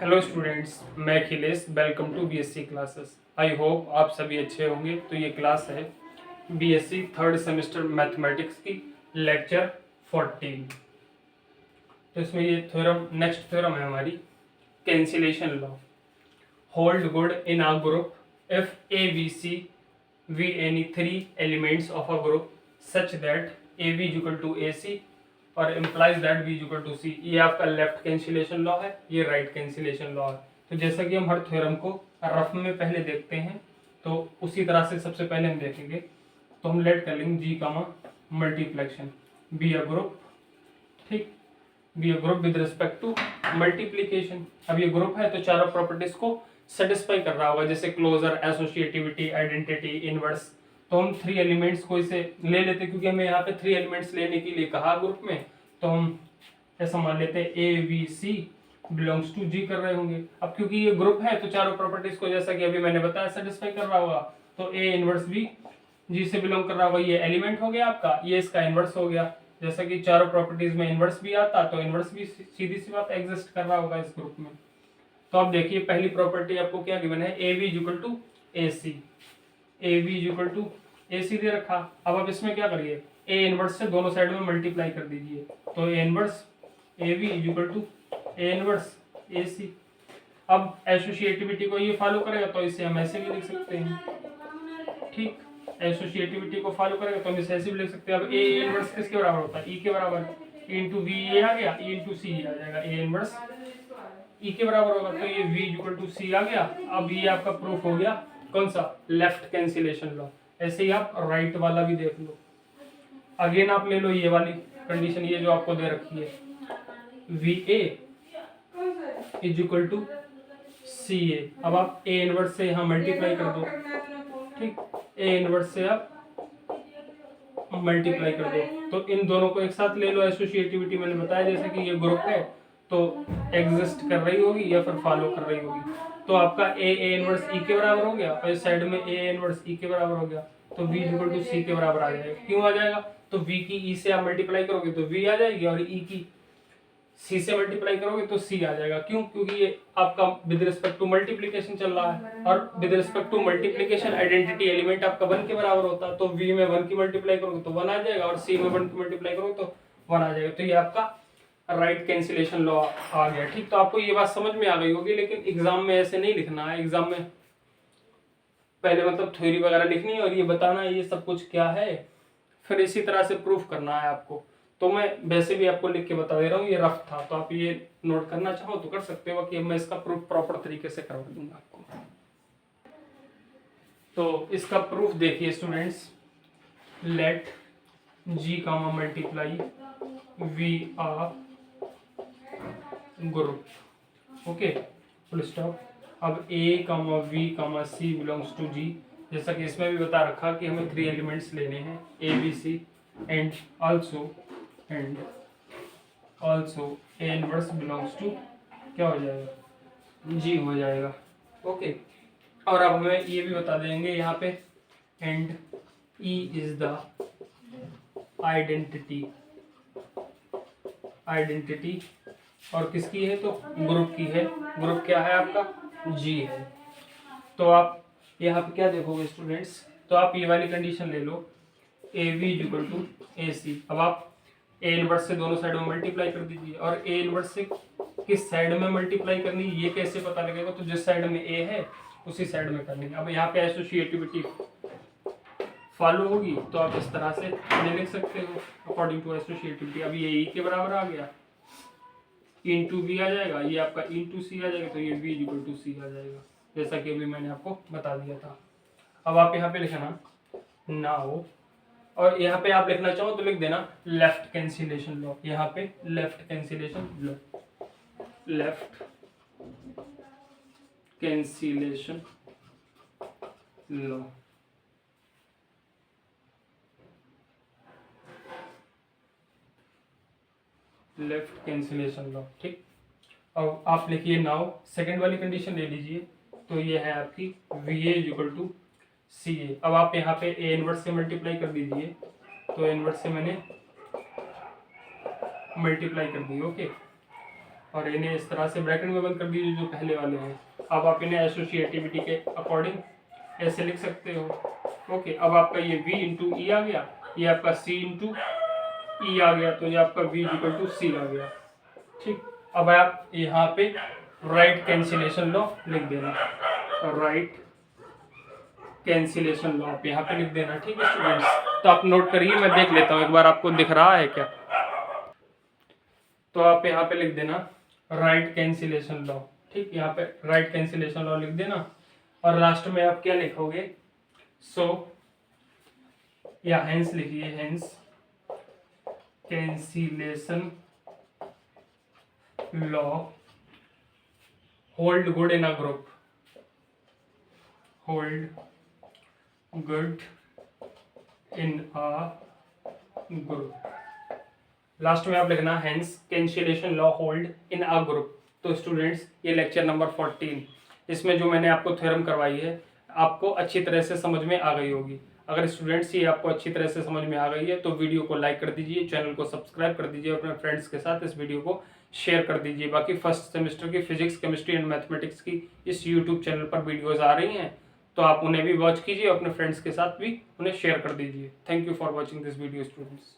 Hello students, मैं Akhilesh. Welcome to BSc classes. I hope आप सभी अच्छे होंगे। तो ये क्लास है बीएससी थर्ड सेमेस्टर मैथमेटिक्स की लेक्चर 14। तो इसमें ये थ्योरम, नेक्स्ट थ्योरम है हमारी cancellation law. Hold good in a group if a B c be any three elements of a group such that a b is equal to a c और implies that b equal to c. ये आपका left cancellation law है, ये right cancellation law है। तो जैसा कि हम हर थ्योरम को रफ में पहले देखते हैं, तो उसी तरह से सबसे पहले हम देखेंगे। तो हम लेट कर लेंगे G comma multiplication B a group, ठीक, B a group with respect to multiplication. अब ये ग्रुप है तो चारों प्रॉपर्टीज को सेटिस्फाई कर रहा होगा, जैसे क्लोजर, एसोसिएटिविटी, आइडेंटिटी, इनवर्स। तो हम थ्री एलिमेंट्स को इसे ले लेते, क्योंकि हमें यहाँ पे थ्री एलिमेंट्स लेने के लिए कहा ग्रुप में। तो हम ऐसा मान लेते हैं A B c belongs to G कर रहे होंगे। अब क्योंकि ये ग्रुप है तो चारों प्रॉपर्टीज को, जैसा कि अभी मैंने बताया, सेटिस्फाई कर रहा होगा। तो ए इनवर्स भी जी से बिलोंग कर रहा होगा। ये एलिमेंट हो गया आपका, ये इसका इनवर्स हो गया। जैसा कि चारों प्रॉपर्टीज में इनवर्स भी आता, तो इनवर्स भी सीधी सी बात एग्जिस्ट कर रहा होगा इस ग्रुप में। तो आप देखिए, पहली प्रॉपर्टी आपको क्या गिवन है, a b is equal to a c. A b is equal to a c दे रखा। अब आप इसमें क्या करिए, ए इनवर्स से दोनों साइड में मल्टीप्लाई कर दीजिए। तो a inverse a b is equal to a inverse a c. अब एसोसिएटिविटी को ये फॉलो करेगा तो इसे हम ऐसे भी लिख सकते हैं, ठीक। एसोसिएटिविटी को फॉलो करेगा तो हम इसे ऐसे भी लिख सकते हैं। अब ए इनवर्स किसके बराबर होता है, ई के बराबर। ई इंटू वी ए आ गया, ई इंटू सी आ जाएगा। ए इनवर्स ई के बराबर होगा, तो ये v इक्वल टू सी आ गया। अब ये आपका प्रूफ हो गया, कौन सा, लेफ्ट कैंसिलेशन लॉ। ऐसे ही आप राइट वाला भी देख लो। अगेन आप ले लो ये वाली कंडीशन, ये जो आपको दे रखी है, b a is equal to c a. अब आप ए इनवर्स से यहाँ मल्टीप्लाई कर दो, ठीक। ए इनवर्स से आप मल्टीप्लाई कर दो, तो इन दोनों को एक साथ ले लो। एसोसिएटिविटी मैंने बताया, जैसे कि ये ग्रुप है तो एग्जिस्ट कर रही होगी या फिर फॉलो कर रही होगी। तो आपका ए इनवर्स ई के बराबर हो गया और इस साइड में ए इनवर्स ई के बराबर हो गया। तो v इक्वल टू सी के बराबर आ जाएगा। क्यों आ जाएगा, तो v की e से आप मल्टीप्लाई करोगे तो v आ जाएगी, और e की c से मल्टीप्लाई करोगे तो c आ जाएगा। क्यों, क्योंकि ये आपका विद रिस्पेक्ट टू मल्टीप्लिकेशन चल रहा है, और with respect to multiplication identity element आपका 1 के बराबर होता है। तो v में 1 की मल्टीप्लाई करोगे तो 1 आ जाएगा, और c में 1 की मल्टीप्लाई करोगे तो 1 आ जाएगा। तो ये आपका राइट कैंसिलेशन लॉ आ गया, ठीक। तो आपको ये बात समझ में आ गई होगी, लेकिन एग्जाम में ऐसे नहीं लिखना है। एग्जाम में पहले मतलब थ्योरी वगैरह लिखनी है और ये बताना है ये सब कुछ क्या है, फिर इसी तरह से प्रूफ करना है आपको। तो मैं वैसे भी आपको लिख के बता दे रहा हूँ, ये रफ था, तो आप ये नोट करना चाहो तो कर सकते हो कि मैं इसका प्रूफ प्रॉपर तरीके से करवा दूंगा आपको। तो इसका प्रूफ देखिए students, let G comma multiply be a group, okay, full stop. अब a comma b comma c belongs to G, जैसा कि इसमें भी बता रखा कि हमें थ्री एलिमेंट्स लेने हैं, A B C, and also a inverse belongs to क्या हो जाएगा, जी हो जाएगा, ओके। और अब हमें ये भी बता देंगे यहाँ पे, and E is the identity और किसकी है, तो ग्रुप की है। ग्रुप क्या है आपका, जी है। तो आप यहाँ पे क्या देखोगे स्टूडेंट्स, तो आप ये वाली कंडीशन ले लो, a b is equal to a c. अब आप ए इनवर्स से दोनों साइड में मल्टीप्लाई कर दीजिए, और ए इनवर्स से किस साइड में मल्टीप्लाई करनी ये कैसे पता लगेगा, तो जिस साइड में ए है उसी साइड में करनी है। अब यहाँ पे एसोसिएटिविटी फॉलो होगी तो आप इस तरह से लिख सकते हो अकॉर्डिंग टू एसोसिएटिविटी। अब ये ई के बराबर आ गया, इंटू वी आ जाएगा, ये आपका इंटू सी आ जाएगा, तो ये वी इक्वल टू सी आ जाएगा, जैसा कि अभी मैंने आपको बता दिया था। अब आप यहाँ पे लिखना नाउ, और यहाँ पे आप लिखना चाहो तो लिख देना लेफ्ट कैंसिलेशन लॉ। यहाँ पे left cancellation law, left cancellation law, left cancellation law, ठीक। अब आप लिखिए नाउ सेकंड वाली कंडीशन ले लीजिए, तो ये है आपकी V A equal to c a. अब आप यहाँ पे ए इनवर्स से मल्टीप्लाई कर दीजिए, तो इनवर्स से मैंने मल्टीप्लाई कर दी, ओके। और इन्हें इस तरह से ब्रैकेट में बंद कर दीजिए जो पहले वाले हैं। अब आप इन्हें एसोसिएटिविटी के अकॉर्डिंग ऐसे लिख सकते हो। ओके, अब आपका ये v इंटू ई आ गया, ये आपका c इंटू ई आ गया, तो ये आपका v इक्वल टू सी आ गया। ठीक, अब आप यहाँ पे राइट कैंसिलेशन लॉ लिख देना, राइट कैंसिलेशन लॉ आप यहाँ पे लिख देना। ठीक है स्टूडेंट्स, तो आप नोट करिए, मैं देख लेता हूँ एक बार आपको दिख रहा है क्या। तो आप यहाँ पे लिख देना राइट कैंसिलेशन लॉ। ठीक, यहाँ पे राइट कैंसिलेशन लॉ लिख देना, और लास्ट में आप क्या लिखोगे, सो या हेंस लिखिए, hence cancellation law hold good in a group, hold good in a group. Last में आप लिखना hence cancellation law hold in a group. तो स्टूडेंट्स, ये लेक्चर नंबर 14, इसमें जो मैंने आपको थ्योरम करवाई है आपको अच्छी तरह से समझ में आ गई होगी। अगर स्टूडेंट्स ये आपको अच्छी तरह से समझ में आ गई है तो वीडियो को लाइक कर दीजिए, चैनल को सब्सक्राइब कर दीजिए, अपने फ्रेंड्स के साथ इस वीडियो को शेयर कर दीजिए। बाकी फर्स्ट सेमेस्टर की फिजिक्स, केमिस्ट्री एंड मैथमेटिक्स की इस यूट्यूब चैनल पर वीडियोज़ आ रही हैं, तो आप उन्हें भी वॉच कीजिए, अपने फ्रेंड्स के साथ भी उन्हें शेयर कर दीजिए। Thank you for watching this video students.